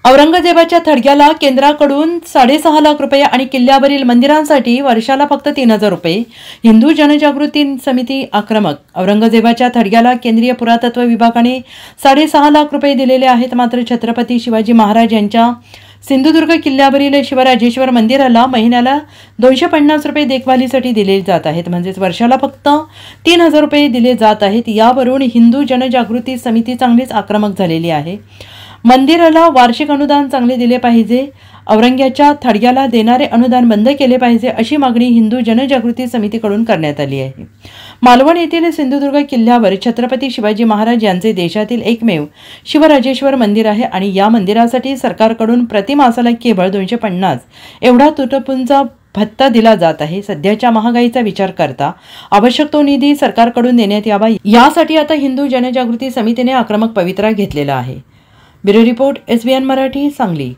औरंगजेबाच्या थडग्याला केंद्राकडून 6.5 लाख रुपये आणि किल्ल्यावरील मंदिरांसाठी वर्षाला फक्त 3,000 रुपये. हिंदू जनजागृती समिती आक्रमक. औरंगजेबाच्या थडग्याला केंद्रीय पुरातत्व विभागाने 6.5 लाख रुपये दिलेले आहेत. मात्र छत्रपती शिवाजी महाराज यांच्या सिंधुदुर्ग किल्ल्यावरील शिवराजेश्वर मंदिराला महिन्याला 250 रुपये देखभालीसाठी दिले जात आहेत. म्हणजेच वर्षाला फक्त 3,000 रुपये दिले जात आहेत. यावरून हिंदू जनजागृती समिती चांगलीच आक्रमक झालेली आहे. मंदिराला वार्षिक अनुदान चांगले दिले पाहिजे. औरंग्याच्या थडग्याला देणारे अनुदान बंद केले पाहिजे अशी मागणी हिंदू जनजागृती समितीकडून करण्यात आली आहे. मालवण येथील सिंधुदुर्ग किल्ल्यावर छत्रपती शिवाजी महाराज यांचे देशातील एकमेव शिवराजेश्वर मंदिर आहे आणि या मंदिरासाठी सरकारकडून प्रति मासाला केवळ 250 एवढा तुटपुंजा भत्ता दिला जात आहे. सध्याच्या महागाईचा विचार करता आवश्यक तो निधी सरकारकडून देण्यात यावा यासाठी आता हिंदू जनजागृती समितीने आक्रमक पवित्रा घेतलेला आहे. Bureau report SBN Marathi, Sangli.